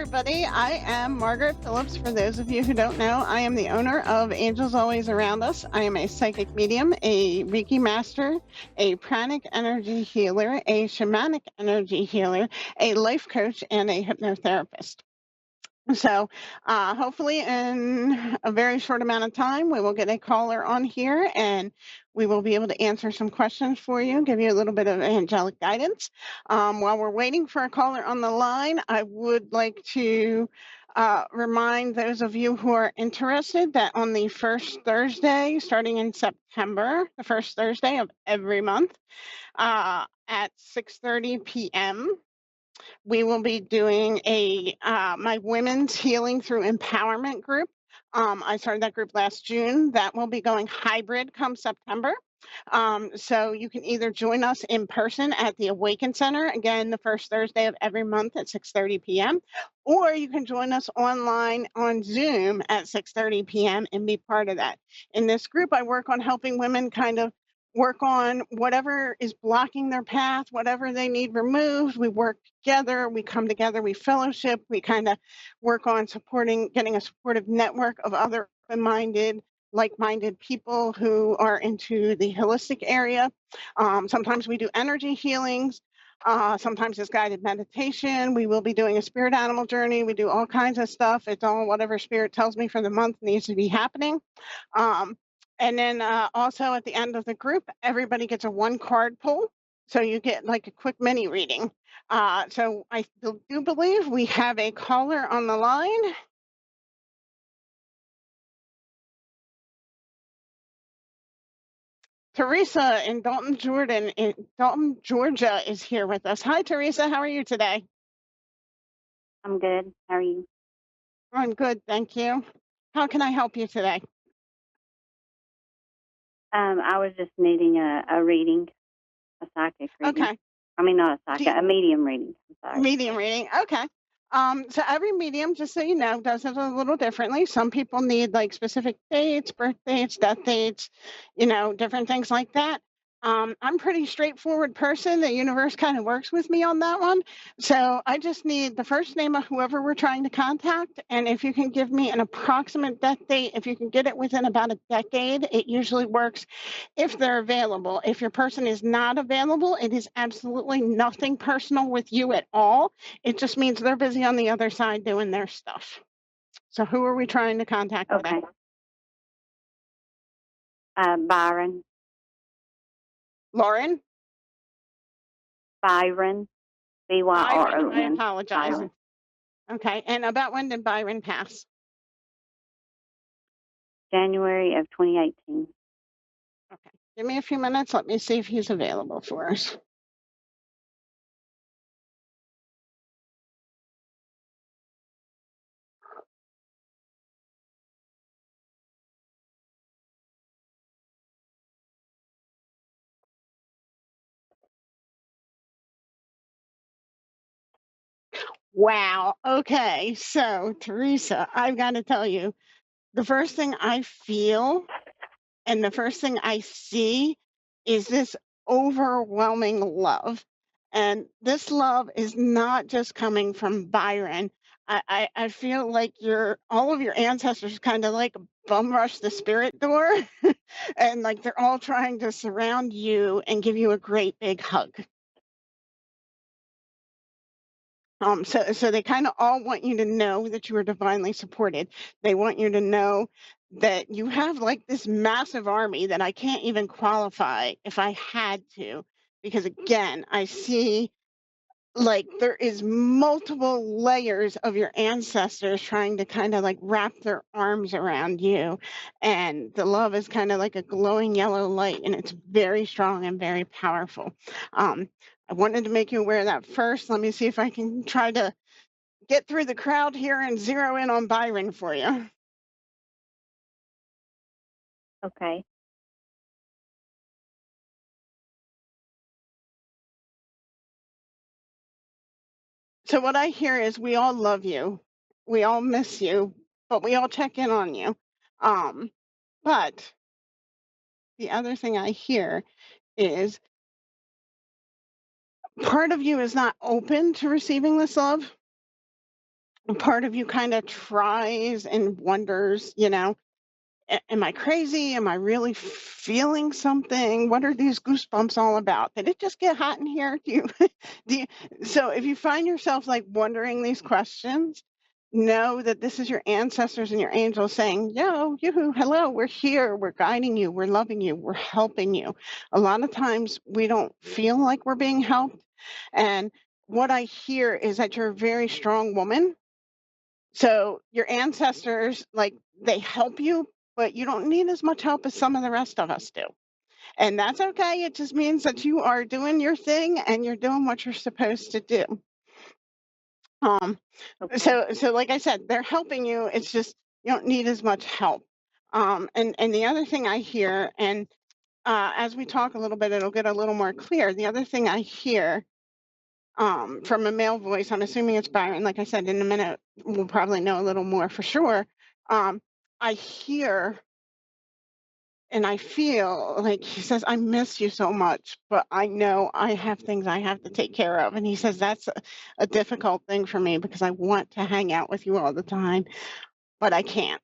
everybody. I am Margaret Phillips. For those of you who don't know, I am the owner of Angels Always Around Us. I am a psychic medium, a Reiki master, a pranic energy healer, a shamanic energy healer, a life coach, and a hypnotherapist. So, hopefully, in a very short amount of time, we will get a caller on here and we will be able to answer some questions for you, give you a little bit of angelic guidance. While we're waiting for a caller on the line, I would like to remind those of you who are interested that on the first Thursday, starting in September, the first Thursday of every month, at 6:30 p.m. We will be doing a my women's healing through empowerment group. I started that group last June. That will be going hybrid come September. So you can either join us in person at the Awaken Center, again, the first Thursday of every month at 6:30 p.m., or you can join us online on Zoom at 6:30 p.m. and be part of that. In this group, I work on helping women kind of work on whatever is blocking their path, whatever they need removed. We work together, we come together, we fellowship, we kind of work on supporting, getting a supportive network of other open minded, like minded people who are into the holistic area. Sometimes we do energy healings. Sometimes it's guided meditation. We will be doing a spirit animal journey. We do all kinds of stuff. It's all whatever spirit tells me for the month needs to be happening. Um, and then also at the end of the group, everybody gets a one card pull. So you get like a quick mini reading. So I do believe we have a caller on the line. Teresa in Dalton, Dalton, Georgia is here with us. Hi, Teresa. How are you today? I'm good. How are you? I'm good, thank you. How can I help you today? I was just needing a reading, a psychic reading. Okay. I mean, not a Do psychic, you, a medium reading. I'm sorry. Medium reading. Okay. So every medium, just so you know, does it a little differently. Some people need like specific dates, birth dates, death dates, different things like that. I'm pretty straightforward person. The universe kind of works with me on that one. So I just need the first name of whoever we're trying to contact. And if you can give me an approximate death date, if you can get it within about a decade, it usually works if they're available. If your person is not available, it is absolutely nothing personal with you at all. It just means they're busy on the other side doing their stuff. So who are we trying to contact today? Okay. Byron. Lauren? Byron. Byron, I Byron. apologize. Byron. Okay, and about when did Byron pass? January of 2018. Okay, give me a few minutes. Let me see if he's available for us. Wow. Okay, so Teresa, I've got to tell you, the first thing I feel and the first thing I see is this overwhelming love. And this love is not just coming from Byron. I feel like all of your ancestors kind of like bum rush the spirit door and like they're all trying to surround you and give you a great big hug. So they kind of all want you to know that you are divinely supported. They want you to know that you have like this massive army that I can't even qualify if I had to, because again, I see like there is multiple layers of your ancestors trying to kind of like wrap their arms around you, and the love is kind of like a glowing yellow light, and it's very strong and very powerful. um, I wanted to make you aware of that first. Let me see if I can try to get through the crowd here and zero in on Byron for you. Okay. So what I hear is we all love you, we all miss you, but we all check in on you. um, but the other thing I hear is part of you is not open to receiving this love, part of you kind of tries and wonders, am I crazy? Am I really feeling something? What are these goosebumps all about? Did it just get hot in here? Do you, so if you find yourself like wondering these questions, know that this is your ancestors and your angels saying, yo, yoo hello, we're here, we're guiding you, we're loving you, we're helping you. A lot of times we don't feel like we're being helped. And what I hear is that you're a very strong woman, so your ancestors, like, they help you, but you don't need as much help as some of the rest of us do. And that's okay. It just means that you are doing your thing and you're doing what you're supposed to do. Um, Okay. so like I said, they're helping you. It's just you don't need as much help. And the other thing I hear, and as we talk a little bit, it'll get a little more clear. The other thing I hear from a male voice. I'm assuming it's Byron. Like I said, in a minute, we'll probably know a little more for sure. Um, I hear and I feel like he says, I miss you so much, but I know I have things I have to take care of. And he says, that's a difficult thing for me because I want to hang out with you all the time, but I can't.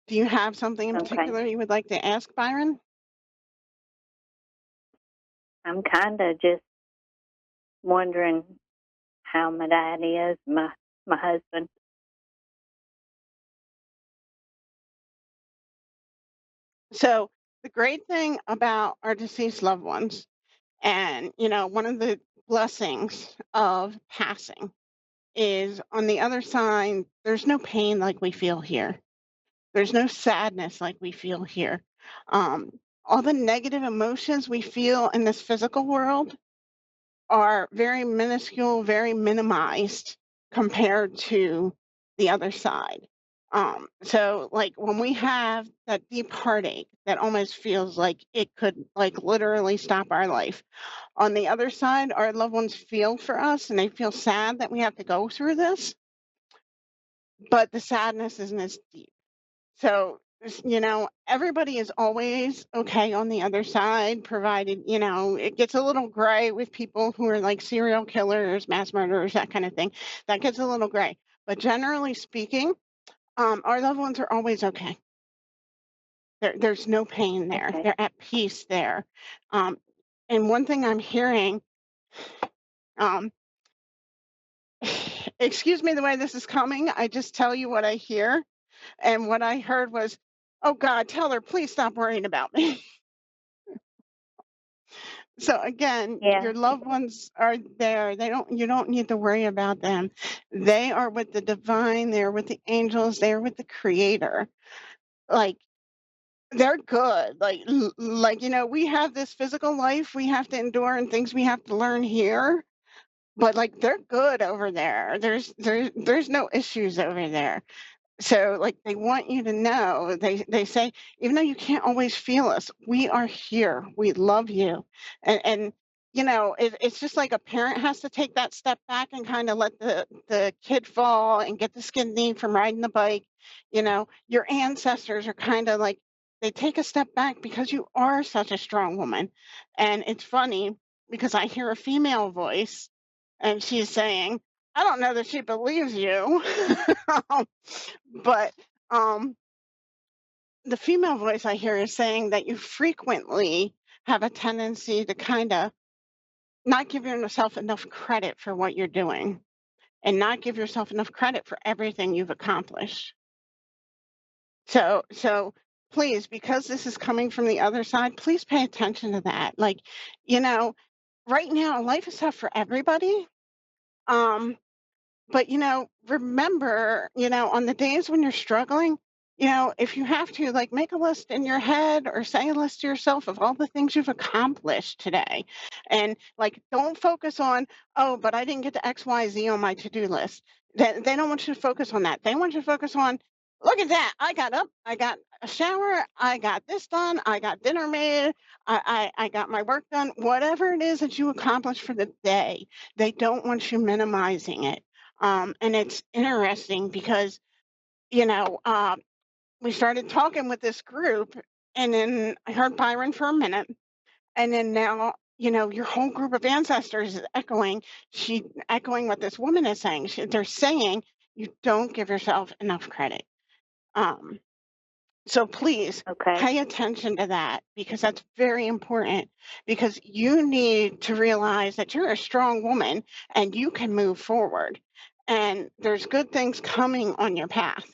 Do you have something in Okay. particular you would like to ask Byron? I'm kind of just wondering how my dad is, my husband. So, the great thing about our deceased loved ones, and, one of the blessings of passing is on the other side, there's no pain like we feel here. There's no sadness like we feel here. Um, all the negative emotions we feel in this physical world are very minuscule, very minimized compared to the other side. So like when we have that deep heartache that almost feels like it could like literally stop our life. On the other side, our loved ones feel for us and they feel sad that we have to go through this, but the sadness isn't as deep. So, everybody is always okay on the other side, provided, it gets a little gray with people who are like serial killers, mass murderers, that kind of thing. That gets a little gray. But generally speaking, our loved ones are always okay. There's no pain there. Okay. They're at peace there. Um, and one thing I'm hearing, um, excuse me the way this is coming, I just tell you what I hear. And what I heard was, oh God, tell her, please stop worrying about me. So again, Yeah. your loved ones are there. You don't need to worry about them. They are with the divine, they're with the angels, they're with the creator. Like they're good. Like we have this physical life we have to endure and things we have to learn here, but like they're good over there. There's no issues over there. So, like, they want you to know, they say, even though you can't always feel us, we are here. We love you. And it's just like a parent has to take that step back and kind of let the kid fall and get the skin knee from riding the bike. Your ancestors are kind of like they take a step back because you are such a strong woman. And it's funny because I hear a female voice and she's saying, I don't know that she believes you. But um, the female voice I hear is saying that you frequently have a tendency to kind of not give yourself enough credit for what you're doing and not give yourself enough credit for everything you've accomplished. So please, because this is coming from the other side, please pay attention to that. Like, you know, right now life is tough for everybody. Um, But, remember, on the days when you're struggling, if you have to, like, make a list in your head or say a list to yourself of all the things you've accomplished today. And, like, don't focus on, oh, but I didn't get to XYZ on my to do list. They don't want you to focus on that. They want you to focus on, look at that. I got up, I got a shower, I got this done, I got dinner made, I got my work done. Whatever it is that you accomplished for the day, they don't want you minimizing it. And it's interesting because, you know, uh, we started talking with this group, and then I heard Byron for a minute, and then now your whole group of ancestors is echoing what this woman is saying. They're saying you don't give yourself enough credit. Um, so please Okay. pay attention to that, because that's very important, because you need to realize that you're a strong woman and you can move forward, and there's good things coming on your path.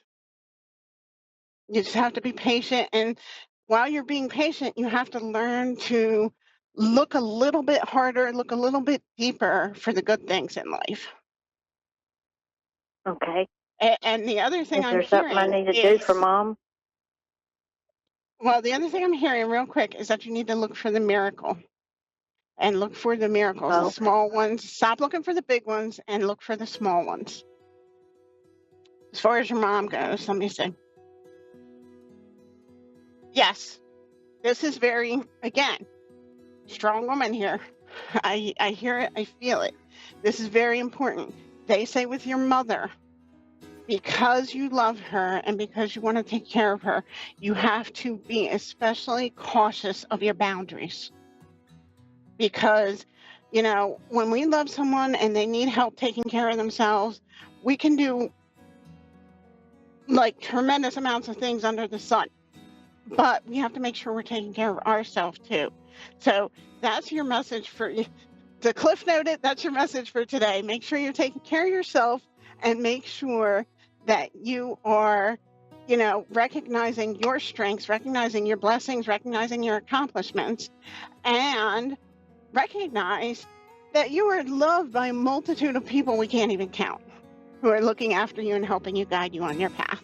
You just have to be patient, and while you're being patient, you have to learn to look a little bit harder, look a little bit deeper for the good things in life. Okay. And the other thing Is I'm there something I hearing need to do for is, Mom? well, the other thing I'm hearing real quick is that you need to look for the miracle, and look for the miracles, the Oh, okay. small ones. Stop looking for the big ones and look for the small ones. As far as your mom goes, let me see. Yes, this is very, again, strong woman here. I hear it, I feel it. This is very important. They say with your mother, because you love her and because you want to take care of her, you have to be especially cautious of your boundaries. Because, when we love someone and they need help taking care of themselves, we can do like tremendous amounts of things under the sun. But we have to make sure we're taking care of ourselves too. So that's your message to cliff note it. That's your message for today. Make sure you're taking care of yourself, and make sure that you are, recognizing your strengths, recognizing your blessings, recognizing your accomplishments, and recognize that you are loved by a multitude of people we can't even count, who are looking after you and helping you, guide you on your path.